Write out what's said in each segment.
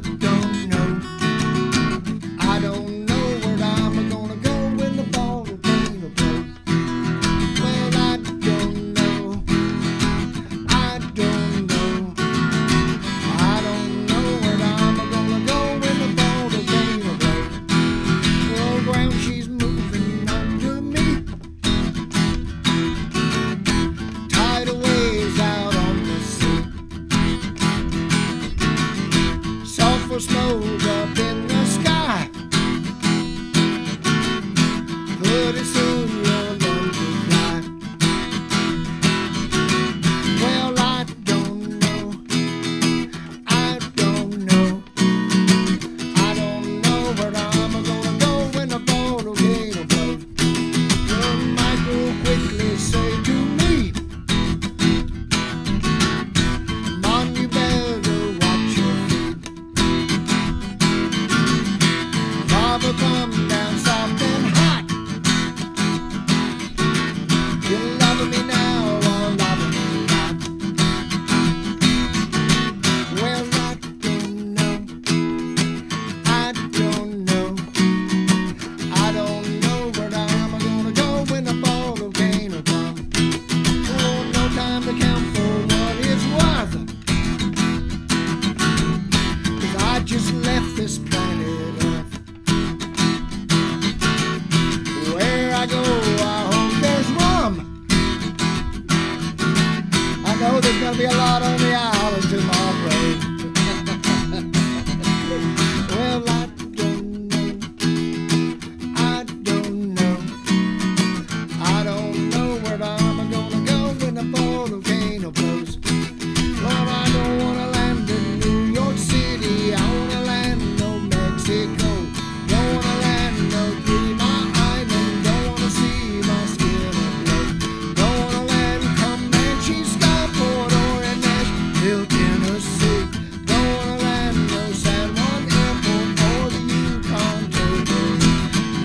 Don't know. I don't know where I'm gonna go when the ball game will play. Well, I don't know. I don't know. I don't know where I'm gonna go when the ball game will play. Oh, ground she's moving under me. Tidal waves out on the sea. Sulfur smoke up in the sky. Pretty soon you'll learn to fly. Well, I don't know. I don't know. I don't know where I'm gonna go when the ball game will play. Well, Michael quickly say to me, Mom, you better watch your feet. Lava come down soft and hot. You're loving me now or loving me not. Well, I don't know. I don't know. I don't know where I'm gonna go when the ball game will come. Oh, no time to count for what it's worth. 'Cause I just left this planet Earth. Where I go, I hope there's rum. I know there's gonna be a lot on the island tomorrow. Well, I don't know. I don't know. I don't know where I'm gonna go when the volcano blows. Well, I don't wanna land in New York City. I wanna land no Mexico. Don't wanna land no Green Island. Don't wanna see my skin glow. Don't wanna land Comanche, Skyport, or in Nashville, Tennessee. Don't wanna land no San Juan Airport or the Yukon Territory.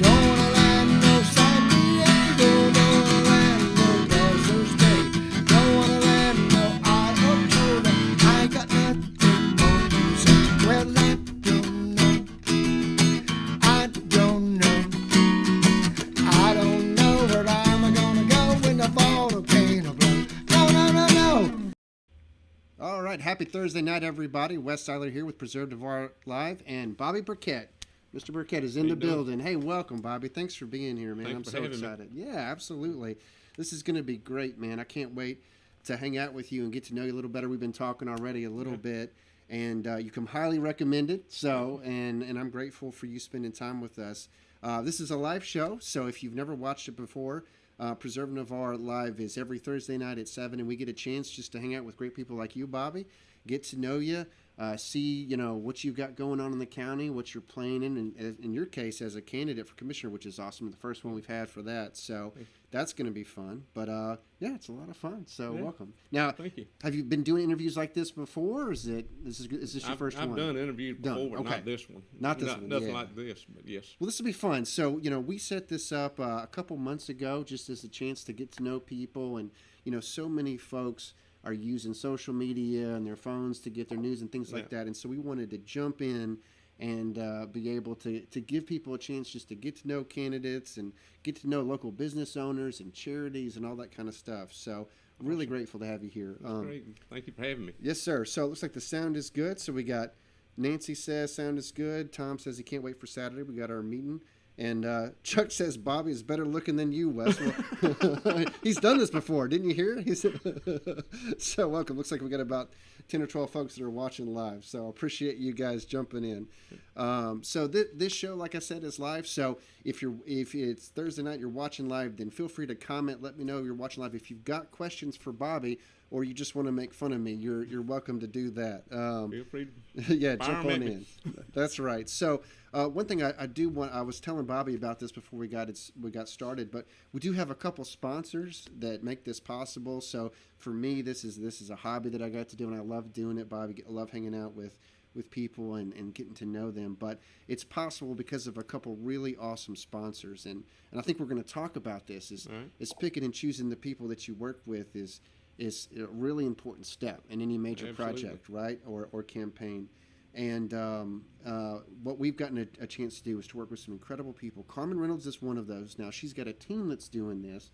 Don't wanna land no San Diego. Don't wanna land no Deserts Bay. Don't wanna land no Iota. I ain't got nothing more to say. Well, I don't know. I don't know. I don't know where I'm gonna go when the volcano blows. No, no, no, no. All right, happy Thursday night, everybody. Wes Seiler here with Preserve Navarre Live, and Bobby Burkett. Mr. Burkett is in the building. Hey, welcome, Bobby. Thanks for being here, man. Thanks I'm for so having me. excited. Yeah, absolutely. This is going to be great, man. I can't wait to hang out with you and get to know you a little better. We've been talking already a little bit, and you come highly recommended. So, and I'm grateful for you spending time with us. This is a live show, so if you've never watched it before, Preserve Navarre Live is every Thursday night at 7, and we get a chance just to hang out with great people like you, Bobby, get to know you, see, what you've got going on in the county, what you're playing and in your case, as a candidate for commissioner, which is awesome, the first one we've had for that, so that's going to be fun, but yeah, it's a lot of fun, so welcome. Now, Thank you. have you been doing interviews like this before, or is this your first one? I've done interviews before, but Okay. not this one. Not this one, Nothing yeah. like this, but yes. Well, this will be fun. So, we set this up a couple months ago just as a chance to get to know people. And, so many folks are using social media and their phones to get their news and things like that. And so we wanted to jump in and be able to give people a chance just to get to know candidates and get to know local business owners and charities and all that kind of stuff. So really grateful to have you here. That's great. Thank you for having me. Yes, sir. So it looks like the sound is good. So we got Nancy says sound is good. Tom says he can't wait for Saturday. We got our meeting. And Chuck says Bobby is better looking than you, Wes. Well, he's done this before. Didn't you hear? He said, so welcome. Looks like we got about 10 or 12 folks that are watching live. So I appreciate you guys jumping in. So this show, like I said, is live. So if it's Thursday night, you're watching live, then feel free to comment. Let me know you're watching live. If you've got questions for Bobby, or you just want to make fun of me, you're welcome to do that. Feel free to yeah, jump on in. That's right. So one thing I do want, I was telling Bobby about this before we got started, but we do have a couple sponsors that make this possible. So for me, this is a hobby that I got to do, and I love doing it, Bobby. I love hanging out with people and getting to know them. But it's possible because of a couple really awesome sponsors, and I think we're going to talk about this. Is picking and choosing the people that you work with is a really important step in any major project, right, or campaign. And what we've gotten a chance to do is to work with some incredible people. Carmen Reynolds is one of those. Now, she's got a team that's doing this,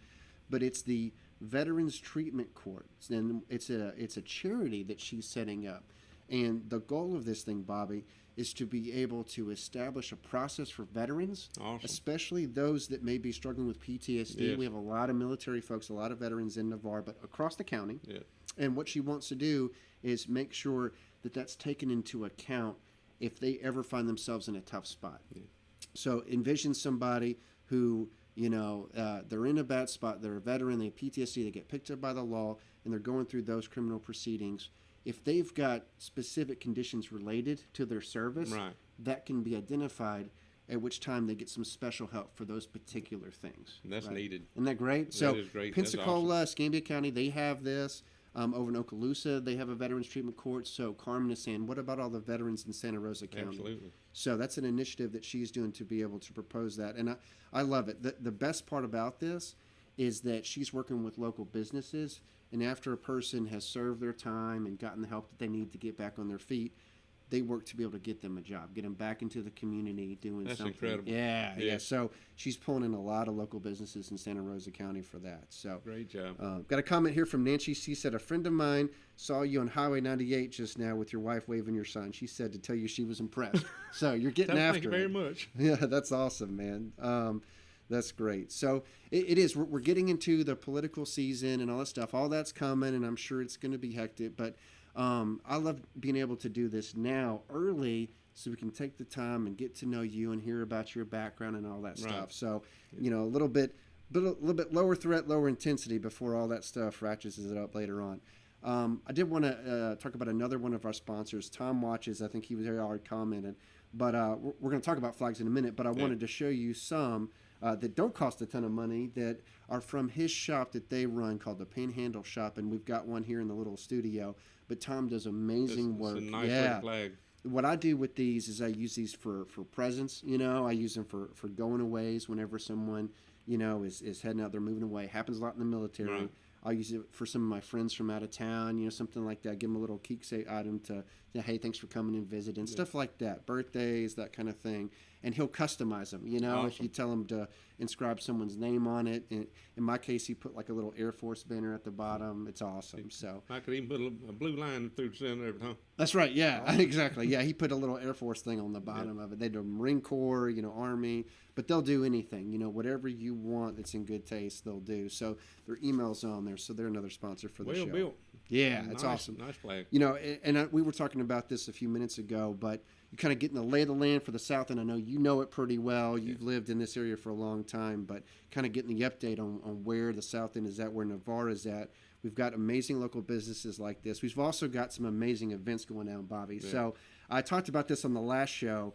but it's the Veterans Treatment Court, and it's a charity that she's setting up. And the goal of this thing, Bobby, is to be able to establish a process for veterans, Awesome. especially those that may be struggling with PTSD. Yes. We have a lot of military folks, a lot of veterans in Navarre, but across the county. Yeah. And what she wants to do is make sure that that's taken into account if they ever find themselves in a tough spot. Yeah. So envision somebody who, they're in a bad spot, they're a veteran, they have PTSD, they get picked up by the law, and they're going through those criminal proceedings. If they've got specific conditions related to their service, Right. that can be identified, at which time they get some special help for those particular things. That's right? needed. Isn't that great? That So is great. That's Pensacola, Escambia County, they have this. Over in Okaloosa, they have a Veterans Treatment Court. So Carmen is saying, what about all the veterans in Santa Rosa County? Absolutely. So that's an initiative that she's doing to be able to propose that. And I love it. The best part about this is that she's working with local businesses. And after a person has served their time and gotten the help that they need to get back on their feet, they work to be able to get them a job, get them back into the community doing That's something. incredible. Yeah. Yeah. So she's pulling in a lot of local businesses in Santa Rosa County for that. So Great job. got a comment here from Nancy. She said, a friend of mine saw you on Highway 98 just now with your wife waving your son. She said to tell you she was impressed. So you're getting after Thank you very it. much. Yeah, that's awesome, man. That's great. So it is. We're getting into the political season and all that stuff. All that's coming, and I'm sure it's going to be hectic. But I love being able to do this now early so we can take the time and get to know you and hear about your background and all that Right. stuff. So, a little bit lower threat, lower intensity before all that stuff ratchets it up later on. I did want to talk about another one of our sponsors, Tom Watches. I think he was there already commented. But we're going to talk about flags in a minute. But I wanted to show you some that don't cost a ton of money that are from his shop that they run called the Panhandle Shop. And we've got one here in the little studio. But Tom does amazing work. It's a nice looking flag. What I do with these is I use these for presents. I use them for going aways whenever someone, is heading out, they're moving away. Happens a lot in the military. Right. I'll use it for some of my friends from out of town, something like that. Give them a little keepsake item to say, hey, thanks for coming and visiting, stuff like that. Birthdays, that kind of thing. And he'll customize them, Awesome. if you tell him to inscribe someone's name on it. And in my case, he put like a little Air Force banner at the bottom. It's awesome. So I could even put a blue line through the center of it, huh? that's right. Yeah, exactly. Yeah, he put a little Air Force thing on the bottom of it. They do Marine Corps, Army, but they'll do anything. Whatever you want that's in good taste, they'll do. So their email's on there. So they're another sponsor for the show. Well built. Yeah, it's Nice, awesome. Nice flag. We were talking about this a few minutes ago, but you kind of getting the lay of the land for the South, and I know you know it pretty well. You've lived in this area for a long time, but kind of getting the update on where the South End is at, where Navarre is at. We've got amazing local businesses like this. We've also got some amazing events going on, Bobby. Yeah. So I talked about this on the last show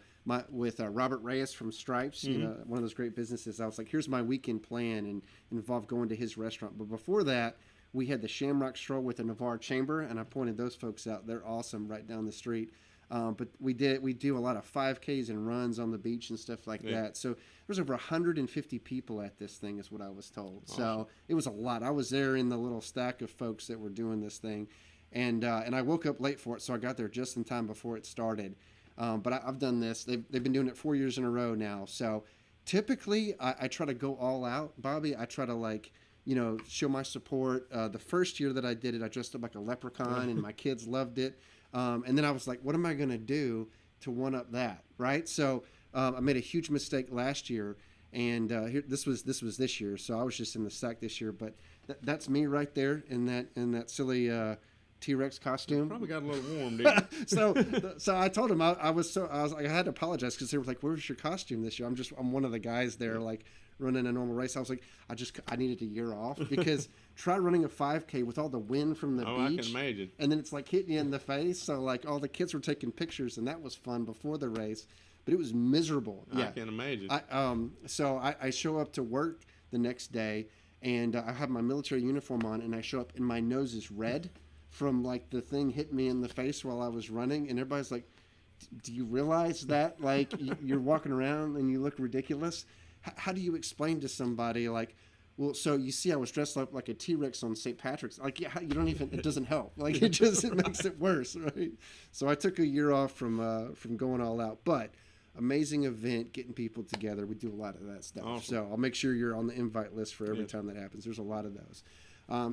with Robert Reyes from Stripes, one of those great businesses. I was like, here's my weekend plan, and involved going to his restaurant. But before that, we had the Shamrock Stroll with the Navarre Chamber, and I pointed those folks out. They're awesome right down the street. But we do a lot of 5Ks and runs on the beach and stuff like that. So there's over 150 people at this thing is what I was told. Awesome. So it was a lot. I was there in the little stack of folks that were doing this thing. And I woke up late for it, so I got there just in time before it started. But I've done this. They've been doing it 4 years in a row now. So typically I try to go all out, Bobby. I try to show my support. The first year that I did it, I dressed up like a leprechaun, and my kids loved it. And then I was like, what am I going to do to one-up that, right? So I made a huge mistake last year, and this was this year, so I was just in the sack this year. But that's me right there in that silly T-Rex costume. Probably got a little warm, didn't you? So I told him I had to apologize because they were like, "Where's your costume this year?" I'm one of the guys there, like running a normal race. I was like, I needed a year off because try running a 5K with all the wind from the beach. I can imagine. And then it's like hitting you in the face. So like all the kids were taking pictures, and that was fun before the race, but it was miserable. I can imagine. So I show up to work the next day, and I have my military uniform on, and I show up, and my nose is red from like the thing hitting me in the face while I was running, and everybody's like, "Do you realize that like you're walking around and you look ridiculous?" How do you explain to somebody like, Well, so you see, I was dressed up like a T-Rex on St. Patrick's. Like, yeah, you don't even. It doesn't help. Like, it makes it worse, right? So I took a year off from going all out, but amazing event, getting people together. We do a lot of that stuff. Awesome. So I'll make sure you're on the invite list for every time that happens. There's a lot of those.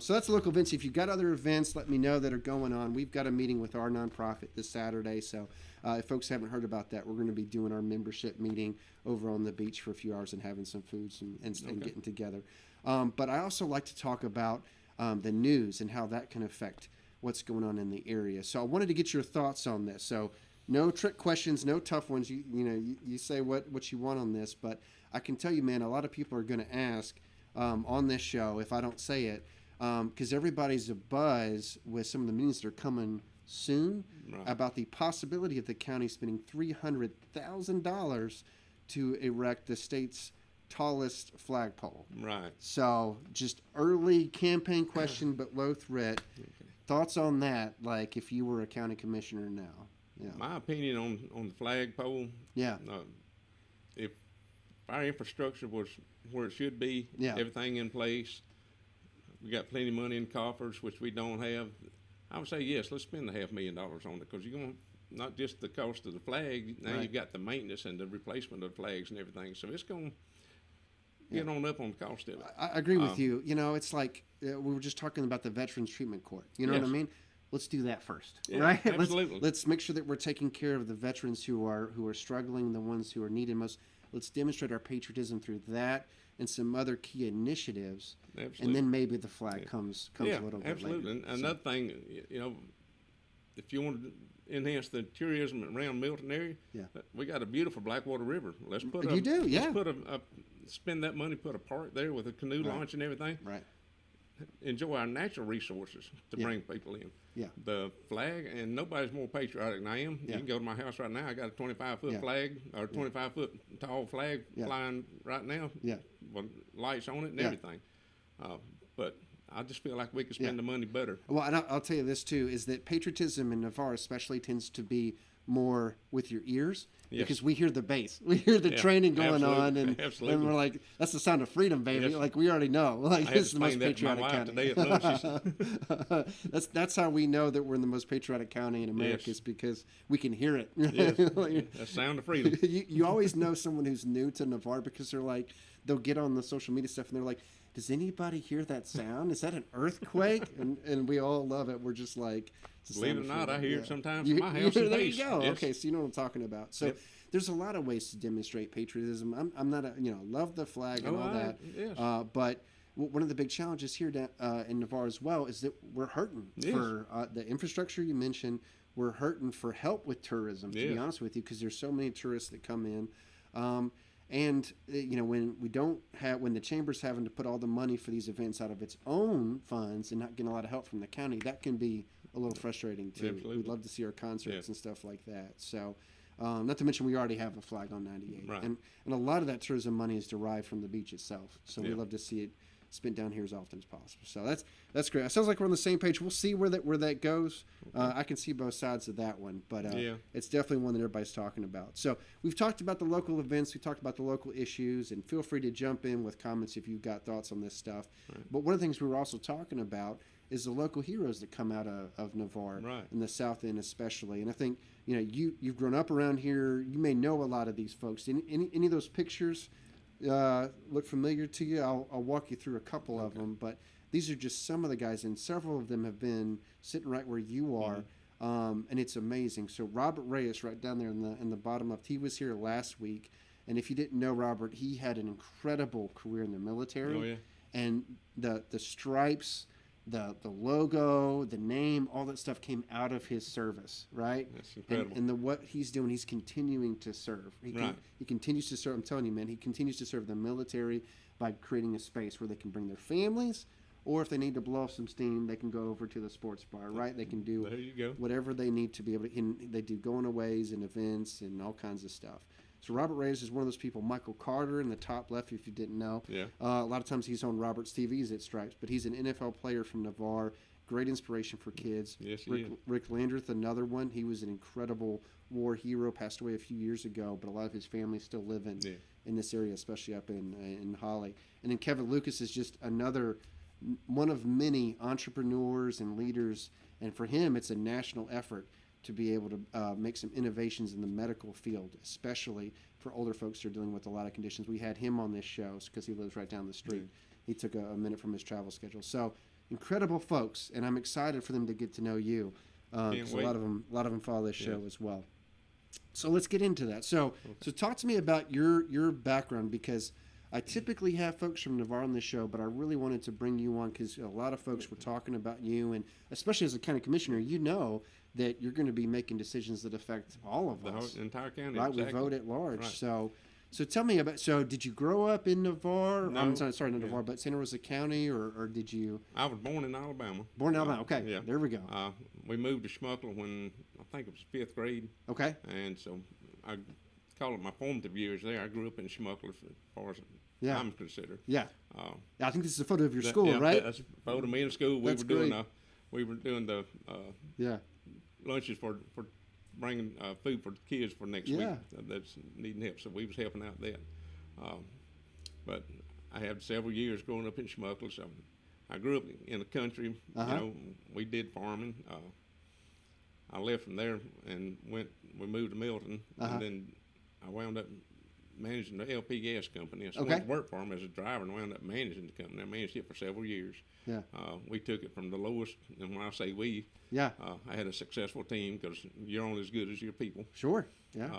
So that's local events. If you've got other events, let me know that are going on. We've got a meeting with our nonprofit this Saturday. So if folks haven't heard about that, we're going to be doing our membership meeting over on the beach for a few hours and having some foods and getting together. But I also like to talk about the news and how that can affect what's going on in the area. So I wanted to get your thoughts on this. So no trick questions, no tough ones. You say what you want on this, but I can tell you, man, a lot of people are going to ask on this show if I don't say it, because everybody's abuzz with some of the meetings that are coming soon about the possibility of the county spending $300,000 to erect the state's tallest flagpole. Right. So just early campaign question, but low threat. Okay. Thoughts on that? Like if you were a county commissioner now. Yeah. My opinion on the flagpole. Yeah. If our infrastructure was where it should be, everything in place, we got plenty of money in coffers, which we don't have. I would say yes. Let's spend the $500,000 on it, because you're going to not just the cost of the flag. Now you've got the maintenance and the replacement of flags and everything. So it's going to get on up on the cost of it. I agree with you. You know, it's like we were just talking about the Veterans Treatment Court. You know what I mean? Let's do that first, right? Absolutely. Let's make sure that we're taking care of the veterans who are struggling, the ones who are needed most. Let's demonstrate our patriotism through that and some other key initiatives, and then maybe the flag comes a little bit absolutely. later. And another thing, if you want to enhance the tourism around Milton area, we got a beautiful Blackwater River. Let's put spend that money, put a park there with a canoe launch and everything. Right. Enjoy our natural resources to bring people in. Yeah. The flag, and nobody's more patriotic than I am. You can go to my house right now. I got a 25-foot flag, or 25-foot tall flag flying right now. Yeah. With lights on it and everything. But I just feel like we could spend the money better. Well, and I'll tell you this too, is that patriotism in Navarre especially tends to be more with your ears, because we hear the bass, we hear the training going on, and we're like, that's the sound of freedom, baby. Like we already know, like I this is the most that patriotic to my wife county. Today at that's how we know that we're in the most patriotic county in America, is because we can hear it. The sound of freedom. You always know someone who's new to Navarre, because they're like, they'll get on the social media stuff and they're like, does anybody hear that sound? Is that an earthquake? and we all love it. We're just like, believe it or not, I hear it sometimes from my house. There you go. Yes. Okay, so you know what I'm talking about. So there's a lot of ways to demonstrate patriotism. I'm not love the flag and all that. Yes. But one of the big challenges here in Navarre as well is that we're hurting for the infrastructure you mentioned. We're hurting for help with tourism, to be honest with you, because there's so many tourists that come in. And when the chamber's having to put all the money for these events out of its own funds and not getting a lot of help from the county, that can be a little frustrating too. Absolutely. We'd love to see our concerts and stuff like that. So, not to mention we already have a flag on 98, and a lot of that tourism money is derived from the beach itself. So we love to see it spent down here as often as possible. So that's great. It sounds like we're on the same page. We'll see where that goes. I can see both sides of that one, but it's definitely one that everybody's talking about. So we've talked about the local events. We talked about the local issues, and feel free to jump in with comments if you've got thoughts on this stuff. Right. But one of the things we were also talking about is the local heroes that come out of Navarre, in the South End especially. And I think you've grown up around here. You may know a lot of these folks. Any of those pictures look familiar to you? I'll walk you through a couple of them, but these are just some of the guys, and several of them have been sitting right where you are, and it's amazing. So Robert Reyes, right down there in the bottom left, he was here last week, and if you didn't know Robert, he had an incredible career in the military, and the stripes, the logo, the name, all that stuff came out of his service, right? That's incredible. And what he's doing, he's continuing to serve. He continues to serve. I'm telling you, man, he continues to serve the military by creating a space where they can bring their families, or if they need to blow off some steam, they can go over to the sports bar, right? They can do whatever they need to be able to. They do going-aways and events and all kinds of stuff. So Robert Reyes is one of those people. Michael Carter in the top left, if you didn't know. A lot of times he's on Robert's TVs at Stripes, but he's an NFL player from Navarre. great inspiration for kids. Yes, he Rick, is. Rick Landreth, another one. He was an incredible war hero, passed away a few years ago, but a lot of his family still living in this area, especially up in Holly. And then Kevin Lucas is just another one of many entrepreneurs and leaders, and for him, it's a national effort to be able to make some innovations in the medical field, especially for older folks who are dealing with a lot of conditions. We had him on this show because he lives right down the street. He took a minute from his travel schedule. So incredible folks, and I'm excited for them to get to know you. Because a lot of them follow this show as well. So let's get into that. So talk to me about your background, because I typically have folks from Navarre on this show, but I really wanted to bring you on because a lot of folks were talking about you, and especially as a county commissioner, you know that you're going to be making decisions that affect all of us. The entire county, right? exactly. We vote at large. Right. So tell me about. So did you grow up in Navarre? No. I'm sorry, not Navarre, but Santa Rosa County, or did you? I was born in Alabama. Born in Alabama. Okay. Yeah. There we go. We moved to Schmuckle when I think it was 5th grade. Okay. And so I call it my formative years there. I grew up in Schmuckle as far as I'm considered. Yeah. I think this is a photo of your school, right? That's a photo of me in school. That's We were doing the lunches for bringing food for the kids for next week that's needing help. So we was helping out that. But I had several years growing up in Schmuckle. So I grew up in the country. You know, we did farming. I left from there and we moved to Milton, and then I wound up managing the LP gas company. I went to work for them as a driver and wound up managing the company. I managed it for several years. Yeah. We took it from the lowest, and when I say we, I had a successful team because you're only as good as your people. Sure. Yeah.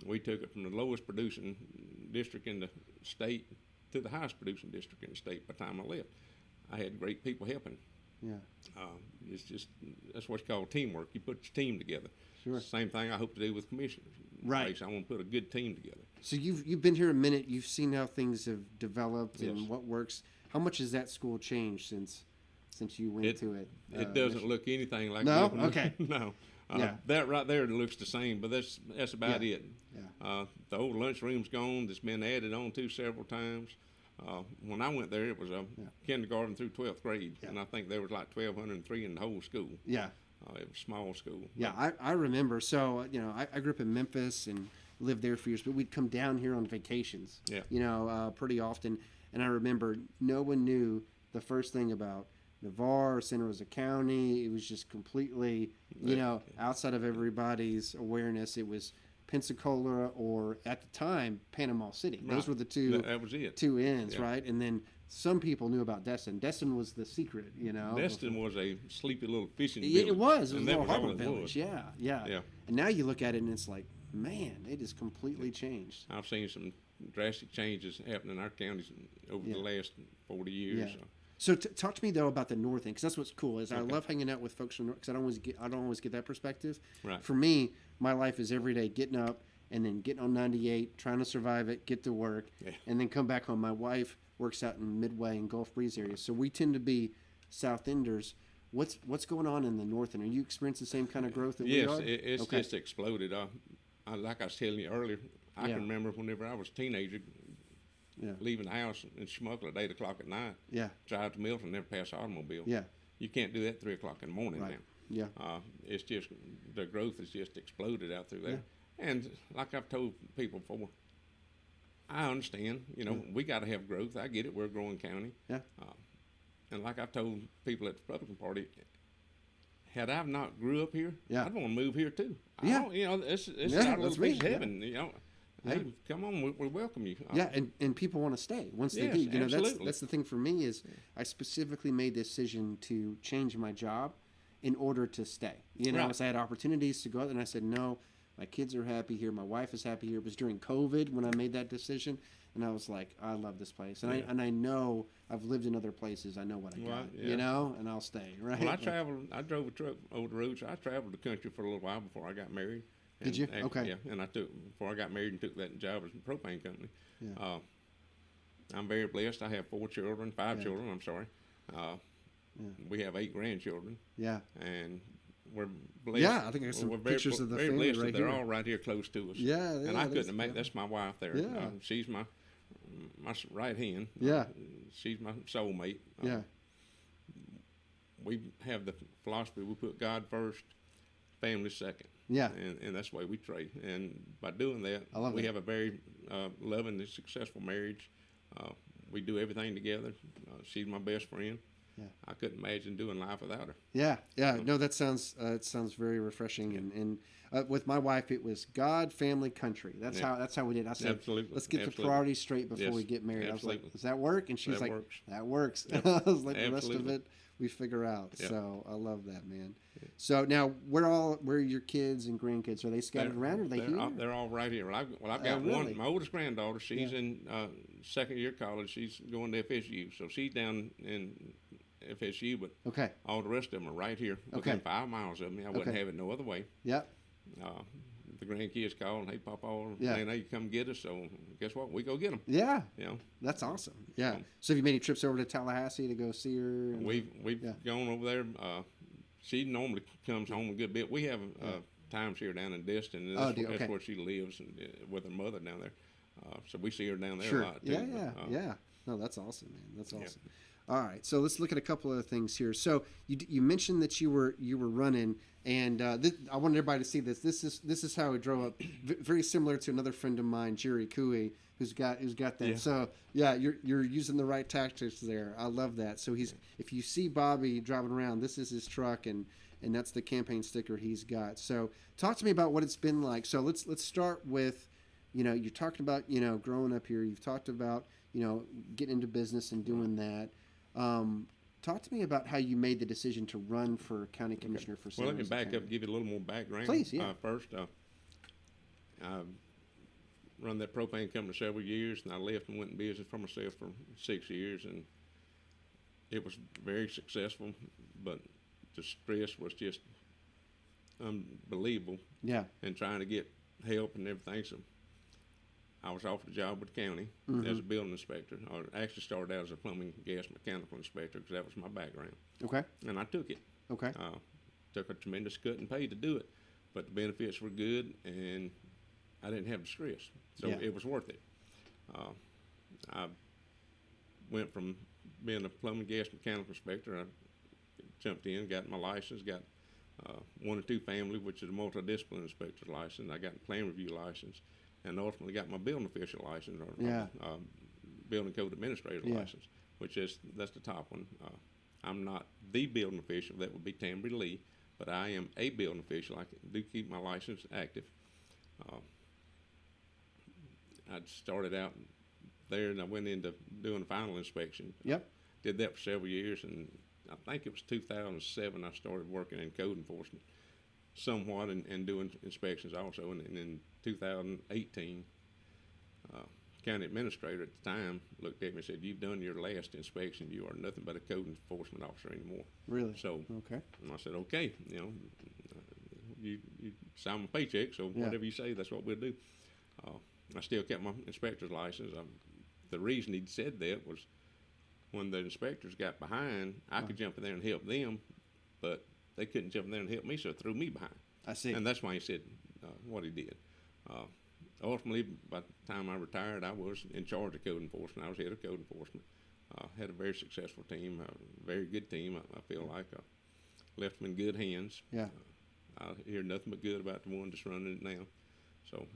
We took it from the lowest producing district in the state to the highest producing district in the state by the time I left. I had great people helping. Yeah. It's just, that's what's called teamwork. You put your team together. Sure. Same thing I hope to do with commissioners. Right. I want to put a good team together. So you've been here a minute. You've seen how things have developed and what works. How much has that school changed since you went to it? It doesn't look anything like no. Okay. No. That right there looks the same, but that's about it. Yeah. The old lunchroom's gone. It's been added on to several times. When I went there, it was a kindergarten through 12th grade, and I think there was like 1,203 in the whole school. Yeah. It was a small school. Yeah, I remember. So, I grew up in Memphis and lived there for years, but we'd come down here on vacations, pretty often. And I remember no one knew the first thing about Navarre or Santa Rosa County. It was just completely, outside of everybody's awareness. It was Pensacola or, at the time, Panama City. Those were the two. That was it. Two ends, right? And then some people knew about Destin. Destin was the secret, Destin was a sleepy little fishing village. It was. It was a little harbor village. Yeah. And now you look at it and it's like, man, it has completely changed. I've seen some drastic changes happening in our counties over the last 40 years. Yeah. So talk to me though about the north end, because that's what's cool. Is I love hanging out with folks from north, because I don't always get that perspective. Right. For me, my life is every day getting up and then getting on 98, trying to survive it, get to work, and then come back home. My wife works out in Midway and Gulf Breeze area, so we tend to be South Enders. What's going on in the north end? Are you experiencing the same kind of growth that we are? Yes, it's just exploded. Like I was telling you earlier, I can remember whenever I was a teenager, leaving the house in Schmuckle at 8 o'clock at night, drive to Milton, never pass an automobile. Yeah. You can't do that at 3 o'clock in the morning now. Yeah. It's just, the growth has just exploded out through there. Yeah. And like I've told people before, I understand, we got to have growth. I get it. We're a growing county. Yeah. And like I've told people at the Republican Party, had I not grew up here, I'd want to move here too. It's our little piece of heaven. Hey, come on, we welcome you. And people want to stay once they do. That's the thing for me is I specifically made the decision to change my job in order to stay. So I had opportunities to go out, and I said, no, my kids are happy here. My wife is happy here. It was during COVID when I made that decision, and I was like, I love this place. And I know I've lived in other places. I know what I got, and I'll stay, right? Well, I drove a truck over the road, so I traveled the country for a little while before I got married. Did you? Okay. Yeah, and before I got married and took that job as a propane company. Yeah. I'm very blessed. I have 5 children, I'm sorry. We have 8 grandchildren. Yeah. And we're blessed. Yeah, I think there's some pictures of the family right They're here. all right here close to us. Yeah. And I couldn't imagine, that's my wife there. Yeah. She's my right hand. Yeah. She's my soulmate. we have the philosophy, we put God first, family second. Yeah. And that's the way we trade. And by doing that, we have a very loving and successful marriage. We do everything together. She's my best friend. Yeah. I couldn't imagine doing life without her. Yeah. No, that sounds it sounds very refreshing. And with my wife, it was God, family, country. That's how we did. I said, Absolutely. let's get Absolutely. the priorities straight before we get married. Absolutely. I was like, does that work? And she's That like, works. that works. Yep. I was like, the rest of Absolutely. it we figure out. Yep. So I love that, man. So now, where are your kids and grandkids? Are they scattered around? Or are they here? They're all right here. I've got really? one. My oldest granddaughter. She's in second year college. She's going to FSU, so she's down in FSU. But Okay. all the rest of them are right here, within 5 miles of me. I wouldn't have it no other way. Yep. The grandkids call and, hey, Papa, Yeah. man, they come get us. So guess what? We go get them. Yeah. You know, That's awesome. Yeah. So have you made any trips over to Tallahassee to go see her? we've gone over there. She normally comes home a good bit. We have times here down in Destin, and that's where she lives and, with her mother down there. So we see her down there a lot too. Yeah. No, that's awesome, man. That's awesome. All right, so let's look at a couple other things here. So you mentioned that you were running, and I wanted everybody to see this. This is how it drove up. Very similar to another friend of mine, Jerry Cooey, who's got that. Yeah. So yeah, you're using the right tactics there. I love that. So if you see Bobby driving around, this is his truck, and that's the campaign sticker he's got. So talk to me about what it's been like. So let's start with, you're talking about growing up here. You've talked about getting into business and doing that. Talk to me about how you made the decision to run for county commissioner for San Well, let me Jose back County. up and give you a little more background. Please, yeah. First, I run that propane company several years, and I left and went in business for myself for 6 years, and it was very successful, but the stress was just unbelievable. Yeah. And trying to get help and everything, so I was offered a job with the county as a building inspector. I actually started out as a plumbing, gas, mechanical inspector because that was my background. Okay. And I took it. Okay. Took a tremendous cut in pay to do it, but the benefits were good, and I didn't have the stress, so it was worth it. I went from being a plumbing, gas, mechanical inspector. I jumped in, got my license, got 1 or 2 family, which is a multidisciplinary inspector's license. I got a plan review license, and ultimately got my building official license, or building code administrator license, that's the top one. I'm not the building official, that would be Tambry Lee, but I am a building official. I do keep my license active. I started out there, and I went into doing a final inspection. Yep. Did that for several years, and I think it was 2007 I started working in code enforcement somewhat, and doing inspections also. And in 2018, county administrator at the time looked at me and said, "You've done your last inspection. You are nothing but a code enforcement officer anymore." Really? So okay. And I said, "Okay, you sign my paycheck, so whatever you say, that's what we'll do." I still kept my inspector's license. The reason he said that was when the inspectors got behind, I could jump in there and help them, but they couldn't jump in there and help me, so it threw me behind. I see. And that's why he said what he did. Ultimately, by the time I retired, I was in charge of code enforcement. I was head of code enforcement. Had a very successful team, a very good team. I feel like I left them in good hands. Yeah. I hear nothing but good about the one that's running it now. So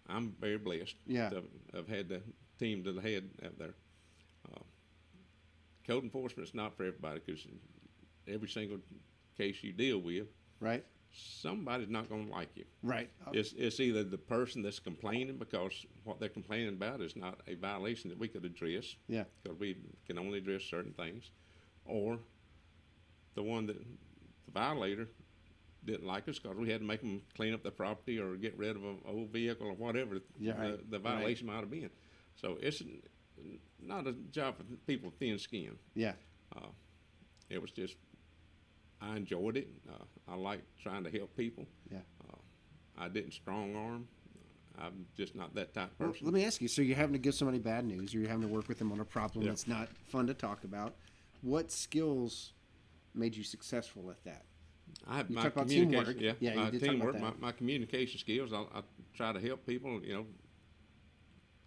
I'm very blessed to have had the team that I had out there. Code enforcement is not for everybody, because every single case you deal with, right, somebody's not going to like you. Right. It's either the person that's complaining because what they're complaining about is not a violation that we could address. Yeah. Because we can only address certain things, or the one that the violator didn't like us because we had to make them clean up the property or get rid of an old vehicle or whatever the violation might have been. So it's not a job for people with thin skin. Yeah. It was just, I enjoyed it. I like trying to help people. Yeah. I didn't strong arm. I'm just not that type of person. Well, let me ask you, so you're having to give somebody bad news, or you're having to work with them on a problem that's not fun to talk about. What skills made you successful at that? I have you my talked about communication. teamwork. Yeah, you did teamwork. talk about that. My communication skills. I try to help people.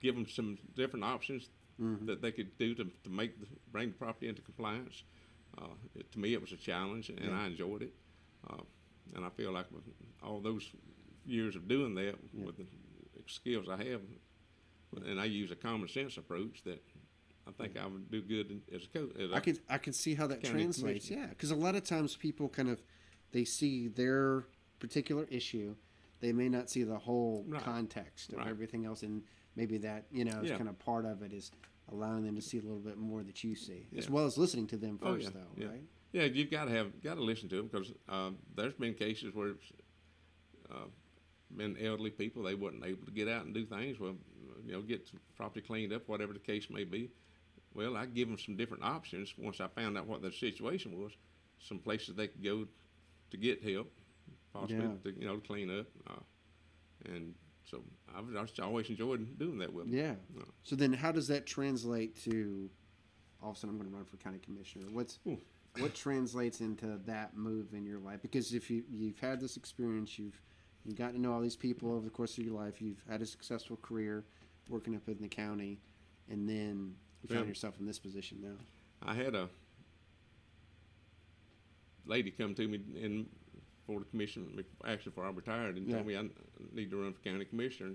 Give them some different options that they could do to bring the property into compliance. To me, it was a challenge, and I enjoyed it. And I feel like with all those years of doing that, with the skills I have, and I use a common sense approach, that I think I would do good as a coach. I can see how that translates. Yeah, because a lot of times people they see their particular issue, they may not see the whole context of everything else, and maybe that is kind of part of it, is allowing them to see a little bit more that you see, as well as listening to them first, though, right? Yeah, you've got to listen to them, because there's been cases where it's been elderly people, they wasn't able to get out and do things. Well, get the property cleaned up, whatever the case may be. Well, I give them some different options once I found out what their situation was. Some places they could go to get help, possibly to clean up, and so I've always enjoyed doing that with them. Yeah. So then, how does that translate to? All of a sudden, I'm going to run for county commissioner. What translates into that move in your life? Because if you've had this experience, you've gotten to know all these people over the course of your life. You've had a successful career working up in the county, and then you found yourself in this position now. I had a lady come to me for the commission, actually before I retired, and told me I need to run for county commissioner.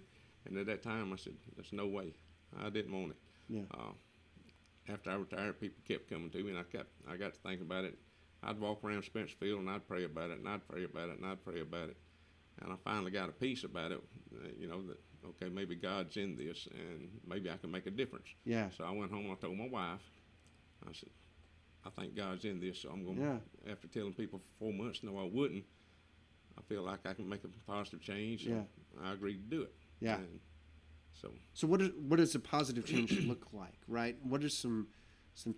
And at that time, I said, "There's no way." I didn't want it. Yeah. After I retired, people kept coming to me, and I got to think about it. I'd walk around Spencerfield, and I'd pray about it, and I'd pray about it, and I'd pray about it. And I finally got a peace about it, that, okay, maybe God's in this, and maybe I can make a difference. Yeah. So I went home and I told my wife, I said, I think God's in this, so I'm going to, after telling people for 4 months, no, I wouldn't, I feel like I can make a positive change. So I agreed to do it. Yeah. And so what does a positive change look like, right? What are some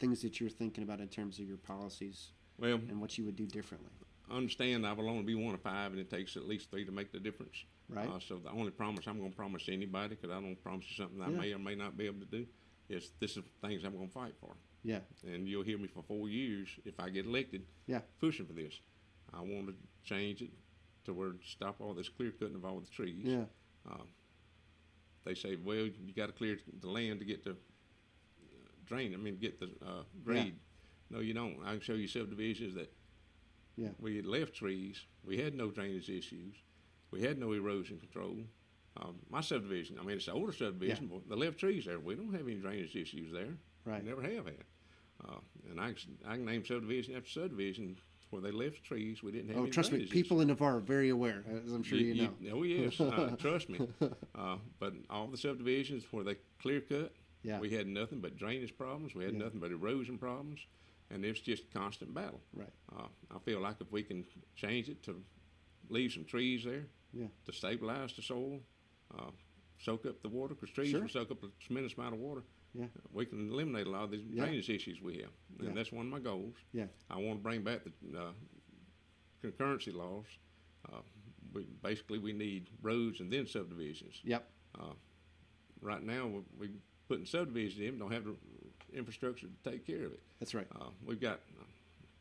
things that you're thinking about in terms of your policies and what you would do differently? Understand I will only be one of 5, and it takes at least 3 to make the difference. Right. So the only promise I'm going to promise anybody, because I don't promise you something I may or may not be able to do, is this is things I'm going to fight for. Yeah. And you'll hear me for 4 years, if I get elected, pushing for this. I want to change it to where stop all this clear cutting of all the trees. Yeah. They say, well, you got to clear the land to get the get the grade. No, you don't. I can show you subdivisions that we had left trees. We had no drainage issues. We had no erosion control. My subdivision, it's an older subdivision, but they left trees there. We don't have any drainage issues there. Right. Never have had. And I can name subdivision after subdivision where they left trees. We didn't have any trust me, drainage people in Navarre are very aware, as I'm sure you know. Oh, yes. Trust me. But all the subdivisions where they clear cut, we had nothing but drainage problems. We had nothing but erosion problems. And it's just a constant battle. Right. I feel like if we can change it to leave some trees there to stabilize the soil, soak up the water, because trees will soak up a tremendous amount of water. Yeah. We can eliminate a lot of these drainage issues we have. And that's one of my goals. Yeah. I want to bring back the concurrency laws. We need roads and then subdivisions. Yep. Right now, we putting subdivisions in, don't have the infrastructure to take care of it. That's right. We've got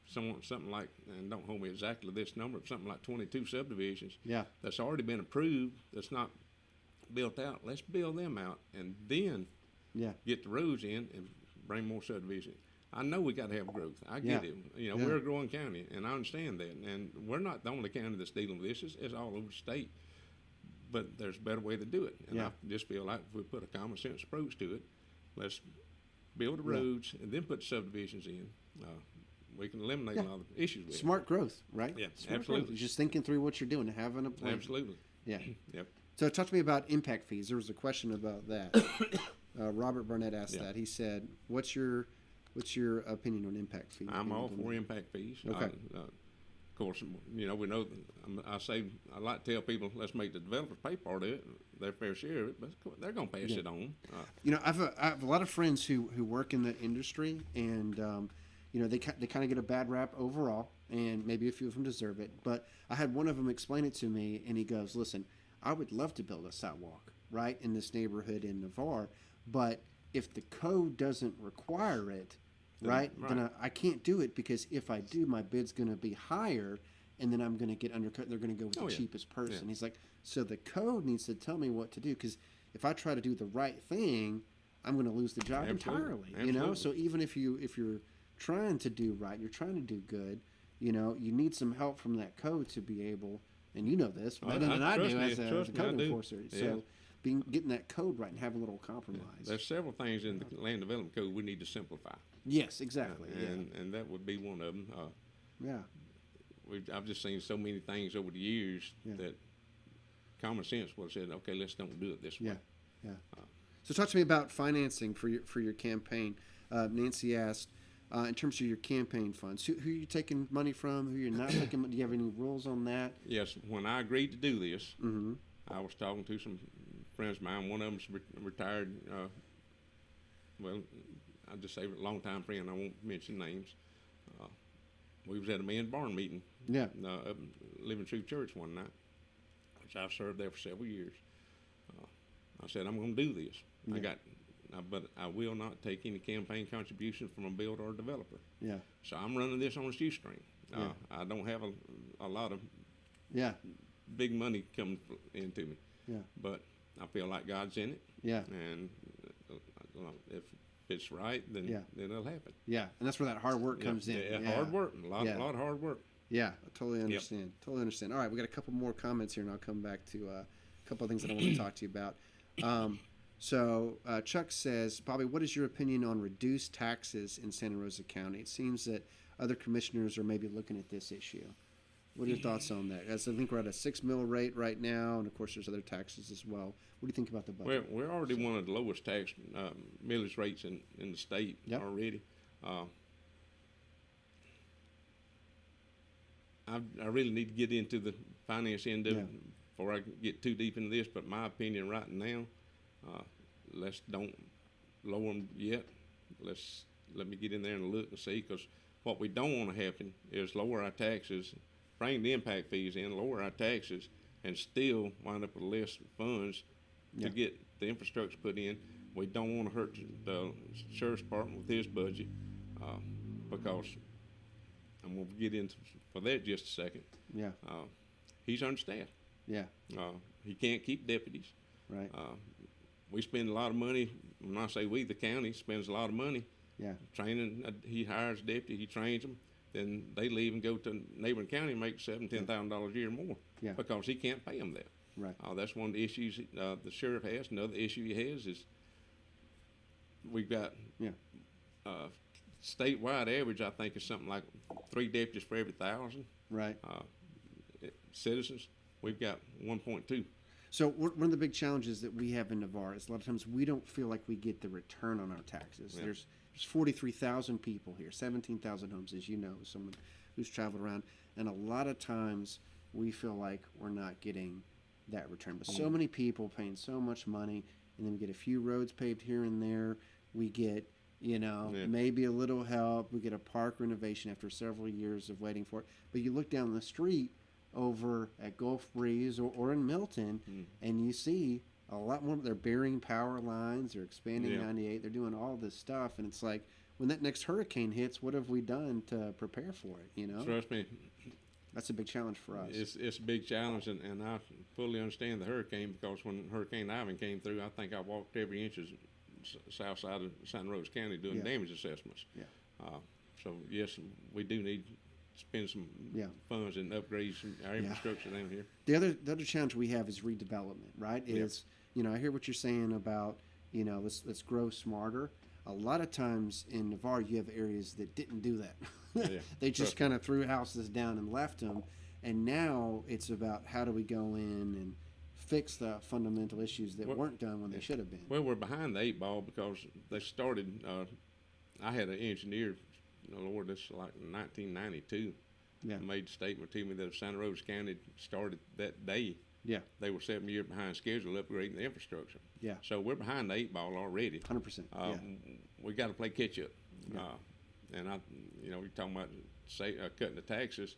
something like, and don't hold me exactly this number, but something like 22 subdivisions that's already been approved, that's not built out. Let's build them out and then get the roads in and bring more subdivisions. I know we got to have growth. I get it. We're a growing county, and I understand that. And we're not the only county that's dealing with this. It's all over the state. But there's a better way to do it. And I just feel like if we put a common sense approach to it, let's build the roads and then put subdivisions in. We can eliminate a lot of issues with smart growth, right? Yeah, smart absolutely. Growth. Just thinking through what you're doing, having a plan. Absolutely. Yeah. Yep. So talk to me about impact fees. There was a question about that. Robert Burnett asked that. He said, "What's your opinion on impact fees?" I'm all for impact fees. Okay. Of course, we know. I like to tell people, let's make the developers pay part of it, their fair share of it, but they're going to pass it on. I have a lot of friends who work in the industry, and they kind of get a bad rap overall, and maybe a few of them deserve it. But I had one of them explain it to me, and he goes, "Listen, I would love to build a sidewalk right in this neighborhood in Navarre, but if the code doesn't require it, then I can't do it, because if I do, my bid's going to be higher, and then I'm going to get undercut, and they're going to go with the cheapest person." Yeah. He's like, "So the code needs to tell me what to do, because if I try to do the right thing, I'm going to lose the job entirely." Absolutely. So even if you're trying to do right, you're trying to do good, you need some help from that code to be able, and you know this better than I do as a code enforcer. So getting that code right and having a little compromise. There's several things in the land development code we need to simplify. Yes, exactly. And that would be one of them. Yeah. I've just seen so many things over the years that common sense would have said, okay, let's don't do it this way. Yeah. So talk to me about financing for your campaign. Nancy asked, in terms of your campaign funds, who are you taking money from? Who you're not taking? Do you have any rules on that? Yes. When I agreed to do this, I was talking to some friends of mine. One of them's retired. Well, I'll just say a long-time friend. I won't mention names. We was at a man barn meeting. Yeah. Up Living Truth Church one night, which I've served there for several years. I said, I'm going to do this. But I will not take any campaign contribution from a builder or developer. Yeah. So I'm running this on a shoestring. I don't have a lot of big money coming into me. Yeah. But I feel like God's in it. Yeah. And if it's right, then it'll happen. Yeah. And that's where that hard work comes in. Yeah. Hard work. A lot of hard work. Yeah. I totally understand. Yep. Totally understand. All right. We got a couple more comments here, and I'll come back to a couple of things that I want to talk to you about. So Chuck says, Bobby, what is your opinion on reduced taxes in Santa Rosa County? It seems that other commissioners are maybe looking at this issue. What are your thoughts on that? As I think we're at a 6 mil rate right now, and of course there's other taxes as well. What do you think about the budget? Well, we're already one of the lowest tax millage rates in the state already. I really need to get into the finance end of it before I get too deep into this, but my opinion right now, let's don't lower them yet. Let me get in there and look and see, because what we don't want to happen is lower our taxes, bring the impact fees in, lower our taxes, and still wind up with less funds to get the infrastructure put in. We don't want to hurt the sheriff's department with his budget, because I'm going to get into for that just a second. Yeah. He's understaffed. Yeah. He can't keep deputies. Right. We spend a lot of money. When I say we, the county spends a lot of money. Yeah. Training. He hires a deputy. He trains them. Then they leave and go to neighboring county and make $7,000-$10,000 a year more. Yeah. Because he can't pay them that. Right. That's one of the issues the sheriff has. Another issue he has is we've got statewide average. I think is something like 3 deputies for every 1,000. Right. Citizens. We've got 1.2. So one of the big challenges that we have in Navarre is a lot of times we don't feel like we get the return on our taxes. Yeah. There's 43,000 people here, 17,000 homes, as you know, someone who's traveled around, and a lot of times we feel like we're not getting that return. But so many people paying so much money, and then we get a few roads paved here and there. We get, maybe a little help. We get a park renovation after several years of waiting for it. But you look down the street over at Gulf Breeze or in Milton, and you see a lot more. They're burying power lines, they're expanding 98, they're doing all this stuff, and it's like, when that next hurricane hits, what have we done to prepare for it? Trust me, that's a big challenge for us. It's a big challenge, and I fully understand the hurricane, because when Hurricane Ivan came through, I think I walked every inch of south side of Santa Rosa County doing damage assessments. So yes, we do need spend some funds and upgrade our infrastructure down here. The other challenge we have is redevelopment, right? Is I hear what you're saying about let's grow smarter. A lot of times in Navarre you have areas that didn't do that. They just kind of threw houses down and left them, and now it's about how do we go in and fix the fundamental issues that weren't done when they should have been. Well, we're behind the 8 ball because they started. I had an engineer. Lord, this is like 1992. Made a statement to me that if Santa Rosa County started that day, they were 7 years behind schedule upgrading the infrastructure. Yeah. So we're behind the 8 ball already. 100%. We got to play catch up. And you're talking about cutting the taxes.